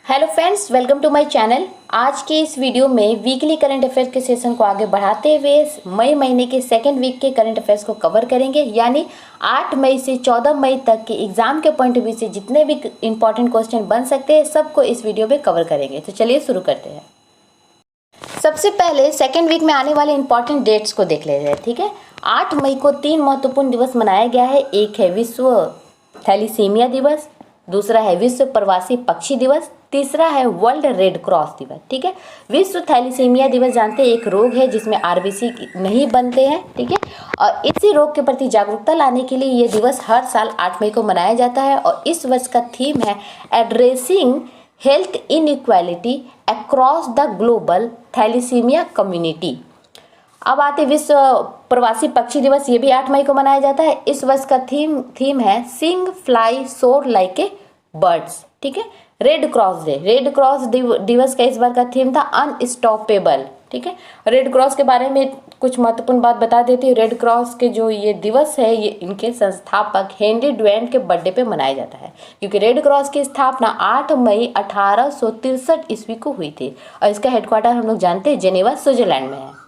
Hello friends, welcome to my channel. आज के इस वीडियो में वीकली करंट अफेयर्स के सेशन को आगे बढ़ाते हुए मई महीने के सेकेंड वीक के करंट अफेयर्स को कवर करेंगे। यानी 8 मई से 14 मई तक के एग्जाम के पॉइंट ऑफ व्यू से जितने भी इंपॉर्टेंट क्वेश्चन बन सकते हैं सबको इस वीडियो में कवर करेंगे। तो चलिए शुरू करते हैं। सबसे पहले सेकेंड वीक में आने वाले इंपॉर्टेंट डेट्स को देख लेते हैं। ठीक है, 8 मई को 3 महत्वपूर्ण दिवस मनाया गया है। एक है विश्व थैलीसीमिया दिवस, दूसरा है विश्व प्रवासी पक्षी दिवस, तीसरा है वर्ल्ड रेड क्रॉस दिवस। ठीक है, विश्व थैलीसीमिया दिवस जानते हैं एक रोग है जिसमें आरबीसी नहीं बनते हैं। ठीक है, और इसी रोग के प्रति जागरूकता लाने के लिए ये दिवस हर साल 8 मई को मनाया जाता है। और इस वर्ष का थीम है addressing health inequality across the global thalassemia community. अब आते विश्व प्रवासी पक्षी दिवस, ये भी 8 मई को मनाया जाता है। इस वर्ष का थीम है सिंग फ्लाई सोर लाइक ए बर्ड्स। ठीक है, red cross day, red cross दिवस का इस बार का थीम था अनस्टॉपेबल। ठीक है, रेड क्रॉस के बारे में कुछ महत्वपूर्ण बात बता देती हूँ। रेड क्रॉस के जो ये दिवस है ये इनके संस्थापक हेनरी डुएंट के बर्थडे पे मनाया जाता है, क्योंकि रेड क्रॉस की स्थापना 8 मई 1863 ईस्वी को हुई थी। और इसका हेडक्वार्टर हम लोग जानते हैं जेनेवा स्विट्जरलैंड में है।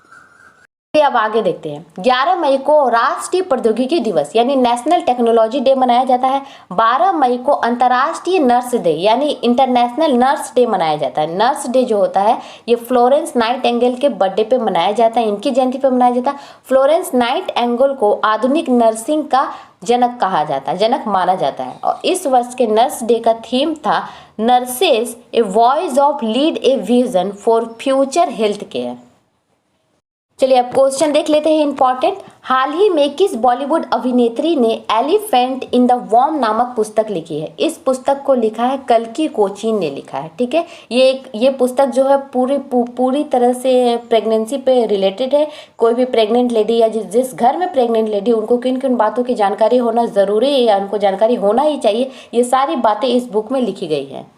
अब आगे देखते हैं। 11 मई को राष्ट्रीय प्रौद्योगिकी दिवस यानी नेशनल टेक्नोलॉजी डे मनाया जाता है। 12 मई को अंतर्राष्ट्रीय नर्स डे यानी इंटरनेशनल नर्स डे मनाया जाता है। नर्स डे जो होता है ये फ्लोरेंस नाइटिंगेल के बर्थडे पे मनाया जाता है, इनकी जयंती पे मनाया जाता है। फ्लोरेंस नाइटिंगेल को आधुनिक नर्सिंग का जनक कहा जाता है, जनक माना जाता है। और इस वर्ष के नर्स डे का थीम था nurses a voice of lead a vision for future health care. चलिए अब क्वेश्चन देख लेते हैं इंपॉर्टेंट। हाल ही में किस बॉलीवुड अभिनेत्री ने एलिफेंट इन द वॉर्म नामक पुस्तक लिखी है? इस पुस्तक को लिखा है कल्कि कोचिन ने लिखा है। ठीक है, ये पुस्तक जो है पूरी तरह से प्रेगनेंसी पे रिलेटेड है। कोई भी प्रेग्नेंट लेडी या जिस घर में प्रेग्नेंट लेडी उनको किन किन बातों की जानकारी होना ज़रूरी है या उनको जानकारी होना ही चाहिए, ये सारी बातें इस बुक में लिखी गई हैं।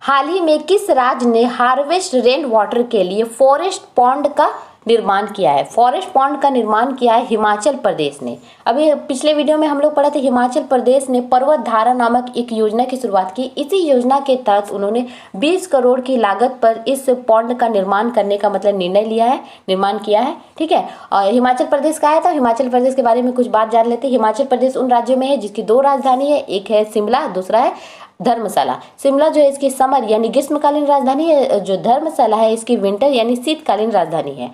हाल ही में किस राज्य ने हार्वेस्ट रेन वाटर के लिए फॉरेस्ट पॉन्ड का निर्माण किया है? फॉरेस्ट पॉन्ड का निर्माण किया है हिमाचल प्रदेश ने। अभी पिछले वीडियो में हम लोग पढ़ा था हिमाचल प्रदेश ने पर्वत धारा नामक एक योजना की शुरुआत की। इसी योजना के तहत उन्होंने 20 करोड़ की लागत पर इस पॉन्ड का निर्माण करने का निर्णय लिया है, निर्माण किया है। ठीक है, और हिमाचल प्रदेश का आया था। हिमाचल प्रदेश के बारे में कुछ बात जान लेते हैं। हिमाचल प्रदेश उन राज्यों में है जिसकी 2 राजधानी है, एक है शिमला, दूसरा है धर्मशाला। शिमला जो है इसकी समर यानी ग्रीष्मकालीन राजधानी है, जो धर्मशाला है इसकी विंटर यानी शीतकालीन राजधानी है।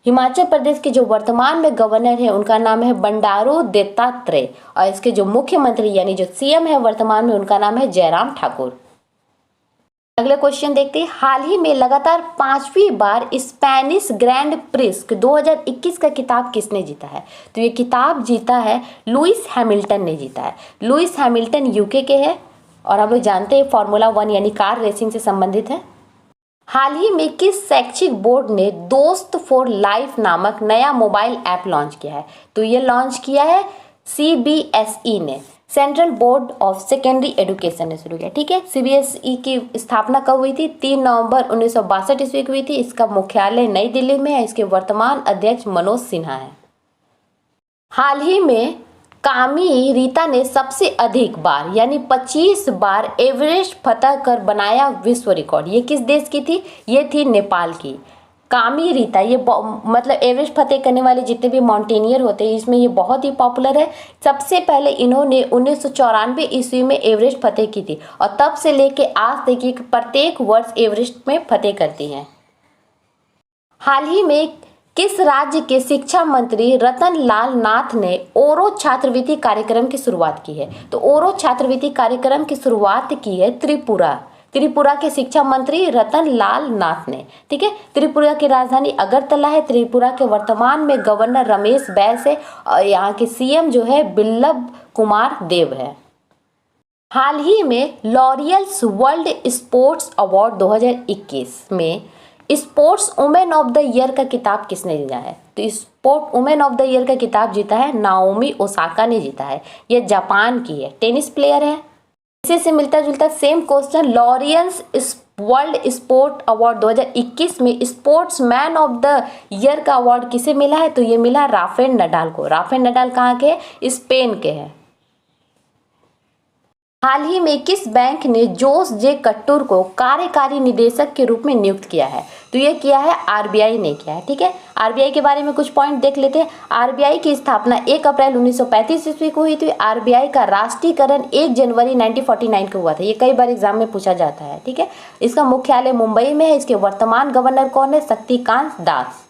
हिमाचल प्रदेश के जो वर्तमान में गवर्नर है उनका नाम है बंडारू दत्तात्रेय, और इसके जो मुख्यमंत्री यानी जो सीएम है वर्तमान में उनका नाम है जयराम ठाकुर। अगले क्वेश्चन देखते हैं। हाल ही में लगातार 5वीं बार स्पेनिश ग्रैंड प्रिक्स 2021 का किताब किसने जीता है? तो ये किताब जीता है लुइस हैमिल्टन ने जीता है। लुइस हैमिल्टन यूके के है और हम लोग जानते हैं फार्मूला 1 यानी कार रेसिंग से संबंधित है। हाल ही में किस शैक्षिक बोर्ड ने दोस्त फॉर लाइफ नामक नया मोबाइल ऐप लॉन्च किया है? तो ये लॉन्च किया है सीबीएसई ने, central board of secondary education ने शुरू किया। ठीक है, सीबीएसई की स्थापना कब हुई थी? 3 नवंबर 1962 ईस्वी को हुई थी। इसका मुख्यालय नई दिल्ली में है। इसके वर्तमान अध्यक्ष मनोज सिन्हा है। हाल ही में कामी रीता ने सबसे अधिक बार यानी 25 बार एवरेस्ट फतह कर बनाया विश्व रिकॉर्ड। ये किस देश की थी? ये थी नेपाल की। कामी रीता ये एवरेस्ट फतेह करने वाले जितने भी माउंटेनियर होते हैं इसमें ये बहुत ही पॉपुलर है। सबसे पहले इन्होंने 1994 ईस्वी में एवरेस्ट फतेह की थी और तब से लेके आज तक ये प्रत्येक वर्ष एवरेस्ट में फतेह करती हैं। हाल ही में किस राज्य के शिक्षा मंत्री रतन लाल नाथ ने ओरो छात्रवृत्ति कार्यक्रम की शुरुआत की है? तो ओरो छात्रवृत्ति कार्यक्रम की शुरुआत की है त्रिपुरा के शिक्षा मंत्री रतन लाल नाथ ने। ठीक है, त्रिपुरा की राजधानी अगरतला है। त्रिपुरा के वर्तमान में गवर्नर रमेश बैस है और यहाँ के सीएम जो है बिप्लब कुमार देव है। हाल ही में लॉरियल्स वर्ल्ड स्पोर्ट्स अवार्ड 2021 में sports women of the year का किताब किसने जीता है? तो sport women of the year का किताब जीता है नाओमी ओसाका ने जीता है। यह जापान की है, टेनिस प्लेयर है। इसी से मिलता जुलता same question, Laureus world sport award 2021 में sportsman of the year का अवार्ड किसे मिला है? तो ये मिला राफेल नडाल को। राफेल नडाल कहाँ के हैं? स्पेन के हैं। हाल ही में किस बैंक ने जोस जे कट्टूर को कार्यकारी निदेशक के रूप में नियुक्त किया है? तो ये किया है आरबीआई ने किया है। ठीक है, आरबीआई के बारे में कुछ पॉइंट देख लेते हैं। आरबीआई की स्थापना 1 अप्रैल 1935 ईस्वी को हुई थी। आरबीआई का राष्ट्रीयकरण 1 जनवरी 1949 को हुआ था। ये कई बार एग्जाम में पूछा जाता है। ठीक है, इसका मुख्यालय मुंबई में है। इसके वर्तमान गवर्नर कौन है? शक्तिकांत दास।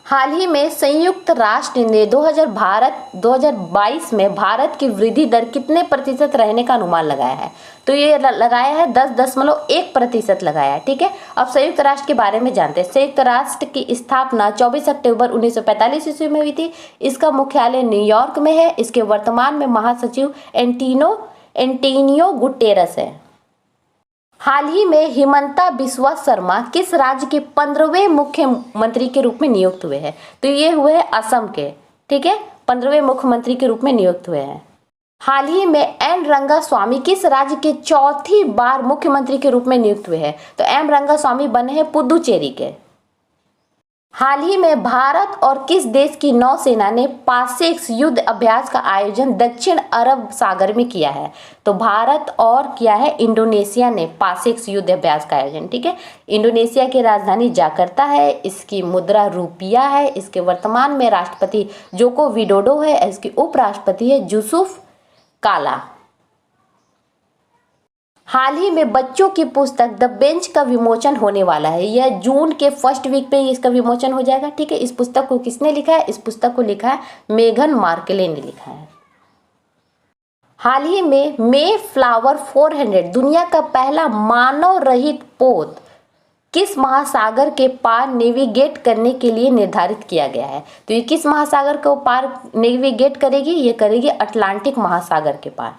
हाल ही में संयुक्त राष्ट्र ने 2022 में भारत की वृद्धि दर कितने प्रतिशत रहने का अनुमान लगाया है? तो ये लगाया है 10.1% लगाया है। ठीक है, अब संयुक्त राष्ट्र के बारे में जानते हैं। संयुक्त राष्ट्र की स्थापना 24 अक्टूबर 1945 ईस्वी में हुई थी। इसका मुख्यालय न्यूयॉर्क में है। इसके वर्तमान में महासचिव एंटोनियो गुटेरस है। हाल ही में हिमंता बिस्वा शर्मा किस राज्य के 15वें मुख्यमंत्री के रूप में नियुक्त हुए हैं? तो ये हुए हैं असम के। ठीक है, 15वें मुख्यमंत्री के रूप में नियुक्त हुए हैं। हाल ही में एन रंगास्वामी किस राज्य के चौथी बार मुख्यमंत्री के रूप में नियुक्त हुए हैं? तो एम रंगास्वामी बने हैं पुदुचेरी के। हाल ही में भारत और किस देश की नौसेना ने पासेक्स युद्ध अभ्यास का आयोजन दक्षिण अरब सागर में किया है? तो भारत और किया है इंडोनेशिया ने पासेक्स युद्ध अभ्यास का आयोजन। ठीक है, इंडोनेशिया की राजधानी जाकर्ता है। इसकी मुद्रा रुपया है। इसके वर्तमान में राष्ट्रपति जोको विडोडो है। इसके उपराष्ट्रपति है यूसुफ काला। हाल ही में बच्चों की पुस्तक द बेंच का विमोचन होने वाला है। यह जून के फर्स्ट वीक पे इसका विमोचन हो जाएगा। ठीक है, इस पुस्तक को किसने लिखा है? इस पुस्तक को लिखा है मेघन मार्कले ने लिखा है। हाल ही में मे फ्लावर 400 दुनिया का पहला मानव रहित पोत किस महासागर के पार नेविगेट करने के लिए निर्धारित किया गया है? तो ये किस महासागर को पार नेविगेट करेगी? ये करेगी अटलांटिक महासागर के पार।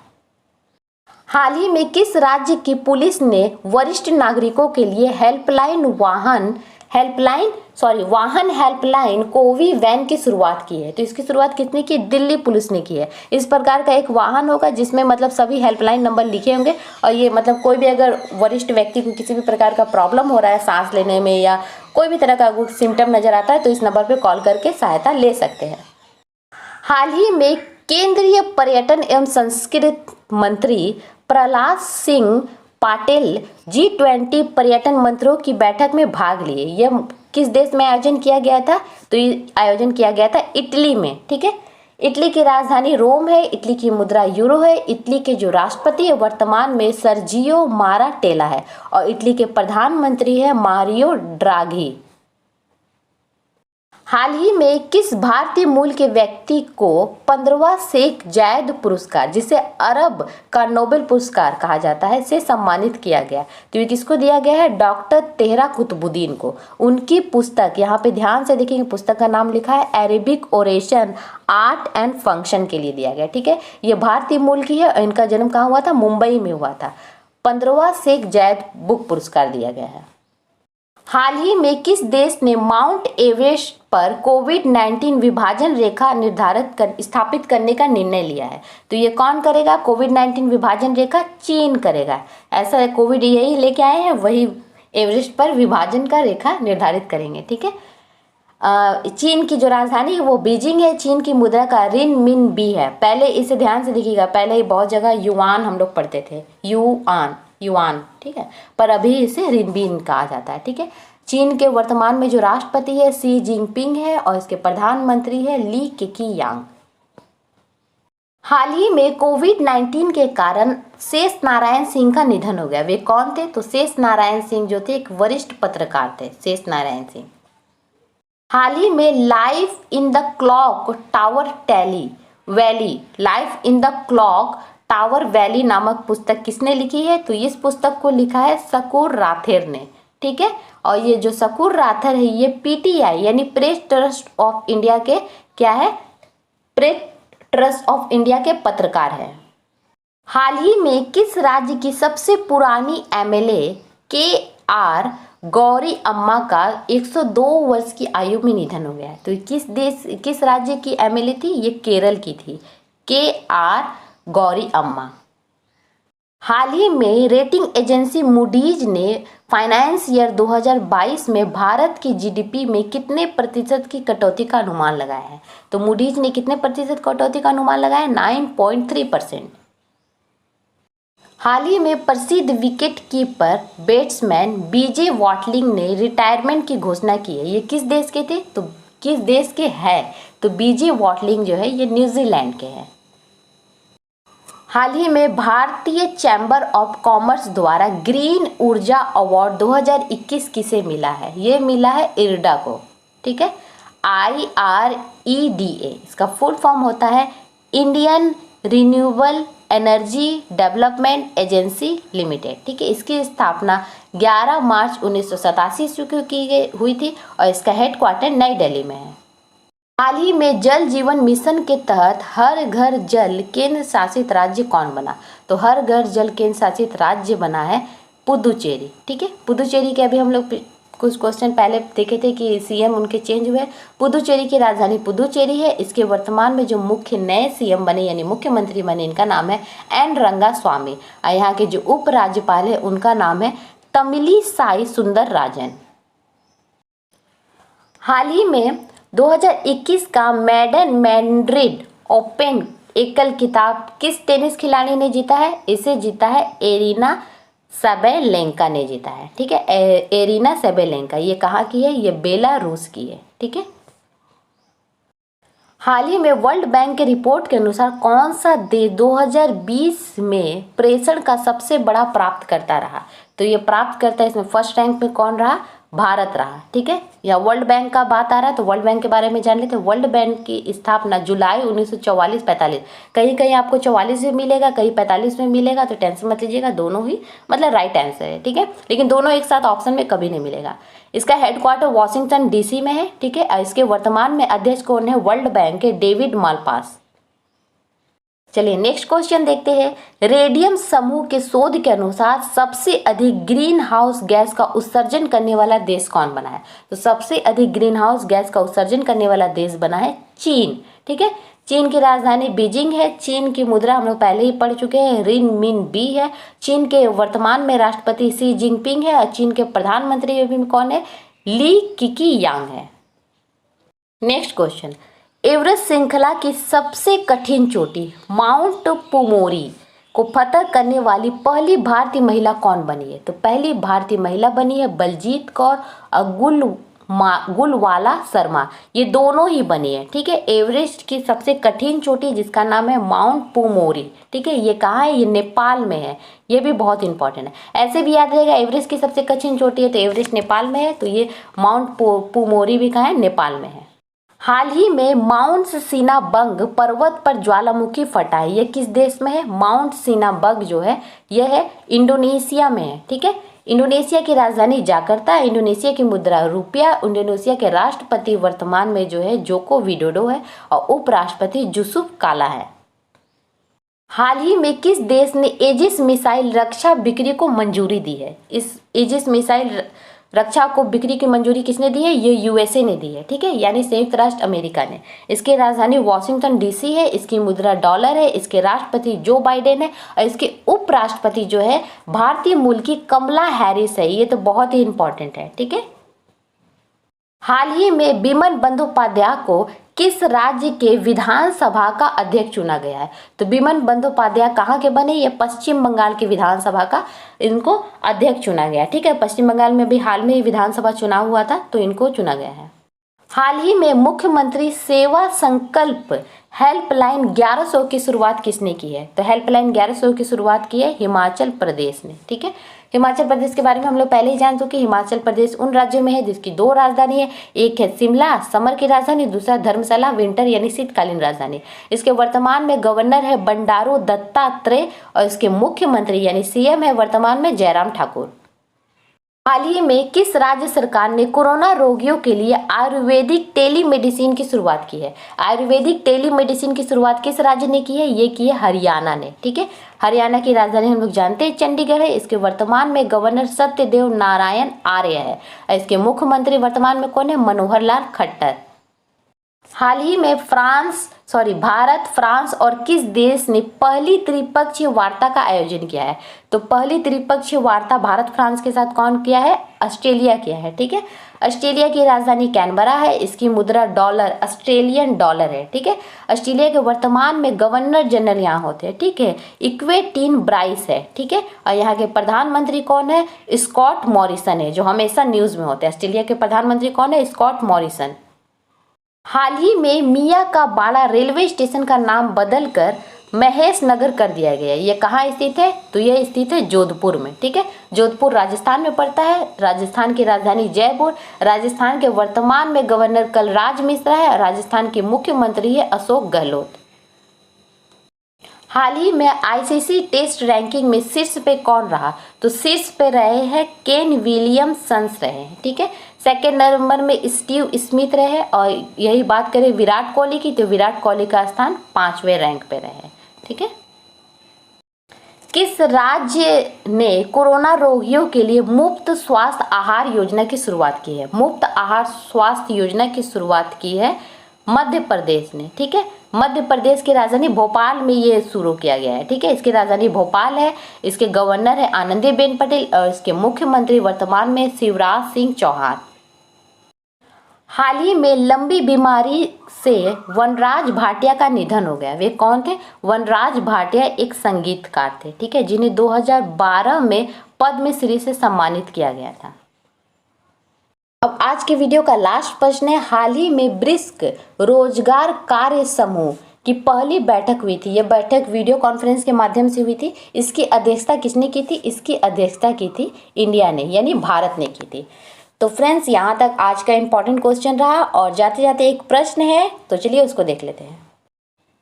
हाल ही में किस राज्य की पुलिस ने वरिष्ठ नागरिकों के लिए वाहन हेल्पलाइन कोवी वैन की शुरुआत की है? तो इसकी शुरुआत किसने की? दिल्ली पुलिस ने की है। इस प्रकार का एक वाहन होगा जिसमें मतलब सभी हेल्पलाइन नंबर लिखे होंगे और ये मतलब कोई भी अगर वरिष्ठ व्यक्ति को किसी भी प्रकार का प्रॉब्लम हो रहा है सांस लेने में या कोई भी तरह का सिम्टम नजर आता है तो इस नंबर पर कॉल करके सहायता ले सकते हैं। हाल ही में केंद्रीय पर्यटन एवं संस्कृति मंत्री प्रहलाद सिंह पाटिल G20 पर्यटन मंत्रियों की बैठक में भाग लिए। यह किस देश में आयोजन किया गया था? तो ये आयोजन किया गया था इटली में। ठीक है, इटली की राजधानी रोम है। इटली की मुद्रा यूरो है। इटली के जो राष्ट्रपति है वर्तमान में सर्जियो माराटेला है और इटली के प्रधानमंत्री है मारियो ड्राघी। हाल ही में किस भारतीय मूल के व्यक्ति को 15वां शेख जायद पुरस्कार, जिसे अरब का नोबेल पुरस्कार कहा जाता है, से सम्मानित किया गया? तो ये किसको दिया गया है? डॉक्टर तेहरा कुतुबुद्दीन को। उनकी पुस्तक, यहाँ पे ध्यान से देखेंगे, पुस्तक का नाम लिखा है Arabic oration art and function के लिए दिया गया। ठीक है, ये भारतीय मूल की है और इनका जन्म कहाँ हुआ था? मुंबई में हुआ था। 15वां शेख जायद बुक पुरस्कार दिया गया है। हाल ही में किस देश ने माउंट एवरेस्ट पर कोविड-19 विभाजन रेखा स्थापित करने का निर्णय लिया है? तो ये कौन करेगा? कोविड-19 विभाजन रेखा चीन करेगा। ऐसा कोविड यही लेके आए हैं, वही एवरेस्ट पर विभाजन का रेखा निर्धारित करेंगे। ठीक है, चीन की जो राजधानी है वो बीजिंग है। चीन की मुद्रा का रिनमिनबी है। पहले इसे ध्यान से देखिएगा, पहले बहुत जगह युआन हम लोग पढ़ते थे, युआन। ठीक है, पर अभी इसे रिनबिन कहा जाता है। ठीक है, चीन के वर्तमान में जो राष्ट्रपति है शी जिनपिंग है और इसके प्रधानमंत्री है ली केकियांग। हाल ही में कोविड-19 के कारण शेष नारायण सिंह का निधन हो गया। वे कौन थे? तो शेष नारायण सिंह जो थे एक वरिष्ठ पत्रकार थे, शेष नारायण सिंह। हाल ही में life in the clock tower valley नामक पुस्तक किसने लिखी है? तो इस पुस्तक को लिखा है शकूर राथेर ने। ठीक है, और ये जो शकूर राथेर है ये पीटीआई यानी प्रेस ट्रस्ट ऑफ इंडिया के क्या है? प्रेस ट्रस्ट ऑफ इंडिया के पत्रकार हैं। हाल ही में किस राज्य की सबसे पुरानी एमएलए KR गौरी अम्मा का 102 वर्ष की आयु में निधन हो गया है? तो किस राज्य की एमएलए थी? ये केरल की थी, KR गौरी अम्मा। हाल ही में रेटिंग एजेंसी मूडीज ने फाइनेंस ईयर 2022 में भारत की जीडीपी में कितने प्रतिशत की कटौती का अनुमान लगाया है? तो मूडीज ने कितने प्रतिशत कटौती का अनुमान लगाया है? 9.3%। हाल ही में प्रसिद्ध विकेट कीपर बैट्समैन बीजे वॉटलिंग ने रिटायरमेंट की घोषणा की है। ये किस देश के थे, तो किस देश के हैं, तो बीजे वॉटलिंग जो है ये न्यूजीलैंड के हैं। हाल ही में भारतीय चैम्बर ऑफ कॉमर्स द्वारा ग्रीन ऊर्जा अवार्ड 2021 किसे मिला है, ये मिला है इरडा को। ठीक है, IREDA इसका फुल फॉर्म होता है Indian renewable energy development agency limited. ठीक है, इसकी स्थापना 11 मार्च 1987 ईस्वी को हुई थी और इसका हेडक्वार्टर नई दिल्ली में है। हाल ही में जल जीवन मिशन के तहत हर घर जल केंद्र शासित राज्य कौन बना, तो हर घर जल केंद्र शासित राज्य बना है पुदुचेरी। ठीक है, पुदुचेरी के अभी हम लोग कुछ क्वेश्चन पहले देखे थे कि सीएम उनके चेंज हुए। पुदुचेरी की राजधानी पुदुचेरी है। इसके वर्तमान में जो मुख्य नए सीएम बने यानी मुख्यमंत्री बने, इनका नाम है एन रंगास्वामी और यहाँ के जो उपराज्यपाल है उनका नाम है तमिलिसाई सुंदरराजन। हाल ही में 2021 का मैडन मैड्रिड ओपन एकल खिताब किस टेनिस खिलाड़ी ने जीता है, इसे जीता है एरिना सबैलेंका ने जीता है। ठीक है, एरिना सबैलेंका, ये कहाँ की है, ये बेलारूस की है। ठीक है, हाल ही में वर्ल्ड बैंक के रिपोर्ट के अनुसार कौन सा देश 2020 में प्रेषण का सबसे बड़ा प्राप्तकर्ता रहा, तो ये प्राप्तकर्ता इसमें फर्स्ट रैंक में कौन रहा, भारत रहा। ठीक है, या वर्ल्ड बैंक का बात आ रहा है तो वर्ल्ड बैंक के बारे में जान लेते हैं। वर्ल्ड बैंक की स्थापना जुलाई 1944-45, कहीं कहीं आपको 44 में मिलेगा, कहीं 45 में मिलेगा, तो टेंशन मत लीजिएगा, दोनों ही मतलब राइट आंसर है। ठीक है, लेकिन दोनों एक साथ ऑप्शन में कभी नहीं मिलेगा। इसका हेडक्वार्टर वॉशिंगटन DC में है। ठीक है, इसके वर्तमान में अध्यक्ष कौन है, वर्ल्ड बैंक के डेविड मालपास। चलिए नेक्स्ट क्वेश्चन देखते हैं। रेडियम समूह के शोध के अनुसार सबसे अधिक ग्रीन हाउस गैस का उत्सर्जन करने वाला देश कौन बना है, तो सबसे अधिक ग्रीन हाउस गैस का उत्सर्जन करने वाला देश बना है चीन। ठीक है, चीन की राजधानी बीजिंग है। चीन की मुद्रा हम लोग पहले ही पढ़ चुके हैं, रिनमिनबी है। चीन के वर्तमान में राष्ट्रपति शी जिनपिंग है और चीन के प्रधानमंत्री भी कौन है, ली किकियांग है। नेक्स्ट क्वेश्चन, एवरेस्ट श्रृंखला की सबसे कठिन चोटी माउंट पुमोरी को फतह करने वाली पहली भारतीय महिला कौन बनी है, तो पहली भारतीय महिला बनी है बलजीत कौर और गुलवाला शर्मा, ये दोनों ही बनी है। ठीक है, एवरेस्ट की सबसे कठिन चोटी जिसका नाम है माउंट पुमोरी। ठीक है, ये कहाँ है, ये नेपाल में है। ये भी बहुत इंपॉर्टेंट है, ऐसे भी याद रहेगा, एवरेस्ट की सबसे कठिन चोटी है तो एवरेस्ट नेपाल में है, तो ये माउंट पुमोरी भी कहाँ है, नेपाल में है। हाल ही में माउंट सिनाबंग पर्वत पर ज्वालामुखी फटा है, ये किस देश में है, माउंट सिनाबंग जो है यह है इंडोनेशिया में है। ठीक है, इंडोनेशिया की राजधानी जाकर्ता, इंडोनेशिया की मुद्रा रुपया, इंडोनेशिया के राष्ट्रपति वर्तमान में जो है जोको विडोडो है और उपराष्ट्रपति यूसुफ काला है। हाल ही में किस देश ने एजिस मिसाइल रक्षा बिक्री को मंजूरी दी है, इस एजिस मिसाइल रक्षा को बिक्री की मंजूरी किसने दी है, ये USA ने दी है। ठीक है, यानी संयुक्त राष्ट्र अमेरिका ने। इसकी राजधानी वॉशिंगटन DC है, इसकी मुद्रा डॉलर है, इसके राष्ट्रपति जो बाइडेन है और इसके उपराष्ट्रपति जो है भारतीय मूल की कमला हैरिस है। ये तो बहुत ही इंपॉर्टेंट है। ठीक है, हाल ही में बिमल बंदोपाध्याय को किस राज्य के विधानसभा का अध्यक्ष चुना गया है, तो बिमल बंदोपाध्याय कहाँ के बने, ये पश्चिम बंगाल की विधानसभा का इनको अध्यक्ष चुना गया। ठीक है, पश्चिम बंगाल में भी हाल में ही विधानसभा चुनाव हुआ था तो इनको चुना गया है। हाल ही में मुख्यमंत्री सेवा संकल्प हेल्पलाइन 1100 की शुरुआत किसने की है, तो हेल्पलाइन 1100 की शुरुआत की है हिमाचल प्रदेश ने। ठीक है, हिमाचल प्रदेश के बारे में हम लोग पहले ही जान चुके हैं। हिमाचल प्रदेश उन राज्यों में है जिसकी 2 राजधानी है, एक है शिमला समर की राजधानी, दूसरा धर्मशाला विंटर यानी शीतकालीन राजधानी। इसके वर्तमान में गवर्नर है बंडारू दत्तात्रेय और इसके मुख्यमंत्री यानी CM है वर्तमान में जयराम ठाकुर। हाल ही में किस राज्य सरकार ने कोरोना रोगियों के लिए आयुर्वेदिक टेलीमेडिसिन की शुरुआत की है, आयुर्वेदिक टेलीमेडिसिन की शुरुआत किस राज्य ने की है, ये की है हरियाणा ने। ठीक है, हरियाणा की राजधानी हम लोग जानते हैं चंडीगढ़ है। इसके वर्तमान में गवर्नर सत्यदेव नारायण आर्य है और इसके मुख्यमंत्री वर्तमान में कौन है, मनोहर लाल खट्टर। हाल ही में भारत, फ्रांस और किस देश ने पहली त्रिपक्षीय वार्ता का आयोजन किया है? तो पहली त्रिपक्षीय वार्ता भारत फ्रांस के साथ कौन किया है? ऑस्ट्रेलिया किया है। ठीक है, ऑस्ट्रेलिया की राजधानी कैनबरा है, इसकी मुद्रा डॉलर, ऑस्ट्रेलियन डॉलर है। ठीक है, ऑस्ट्रेलिया के वर्तमान में गवर्नर जनरल यहाँ होते हैं। ठीक है, इक्वेटीन ब्राइस है। ठीक है, और यहाँ के प्रधानमंत्री कौन है? स्कॉट मॉरिसन है, जो हमेशा न्यूज में होते हैं। ऑस्ट्रेलिया के प्रधानमंत्री कौन है? Scott Morrison. हाल ही में मियाँ का बाड़ा रेलवे स्टेशन का नाम बदलकर महेश नगर कर दिया गया है। ये कहाँ स्थित है? तो ये स्थित है जोधपुर में। ठीक है, जोधपुर राजस्थान में पड़ता है। राजस्थान की राजधानी जयपुर। राजस्थान के वर्तमान में गवर्नर कलराज मिश्रा है। राजस्थान के मुख्यमंत्री है अशोक गहलोत। हाल ही में आईसीसी टेस्ट रैंकिंग में शीर्ष पे कौन रहा? तो शीर्ष पे रहे हैं केन विलियमसन्स रहे हैं। ठीक है, सेकेंड नंबर में स्टीव स्मिथ रहे। और यही बात करें विराट कोहली की, तो विराट कोहली का स्थान 5वें रैंक पे रहे। ठीक है, किस राज्य ने कोरोना रोगियों के लिए मुफ्त स्वास्थ्य आहार योजना की शुरुआत की है? मुफ्त आहार स्वास्थ्य योजना की शुरुआत की है मध्य प्रदेश ने। ठीक है, मध्य प्रदेश की राजधानी भोपाल में ये शुरू किया गया है। ठीक है, इसकी राजधानी भोपाल है। इसके गवर्नर है आनंदीबेन पटेल और इसके मुख्यमंत्री वर्तमान में शिवराज सिंह चौहान। हाल ही में लंबी बीमारी से वनराज भाटिया का निधन हो गया। वे कौन थे? वनराज भाटिया एक संगीतकार थे। ठीक है, जिन्हें 2012 में पद्मश्री से सम्मानित किया गया था। अब आज के वीडियो का लास्ट प्रश्न है, हाल ही में ब्रिस्क रोजगार कार्य समूह की पहली बैठक हुई थी। यह बैठक वीडियो कॉन्फ्रेंस के माध्यम से हुई थी। इसकी अध्यक्षता किसने की थी? इसकी अध्यक्षता की थी इंडिया ने, यानी भारत ने की थी। तो फ्रेंड्स, यहाँ तक आज का इम्पॉर्टेंट क्वेश्चन रहा। और जाते जाते एक प्रश्न है, तो चलिए उसको देख लेते हैं।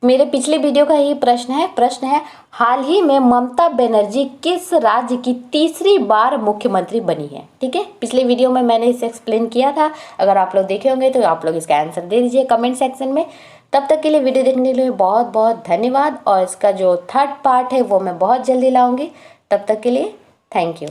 मेरे पिछले वीडियो का ही प्रश्न है हाल ही में ममता बनर्जी किस राज्य की तीसरी बार मुख्यमंत्री बनी है? ठीक है, पिछले वीडियो में मैंने इसे एक्सप्लेन किया था। अगर आप लोग देखे होंगे तो आप लोग इसका आंसर दे दीजिए कमेंट सेक्शन में। तब तक के लिए वीडियो देखने के लिए बहुत बहुत धन्यवाद। और इसका जो थर्ड पार्ट है वो मैं बहुत जल्दी लाऊंगी। तब तक के लिए थैंक यू।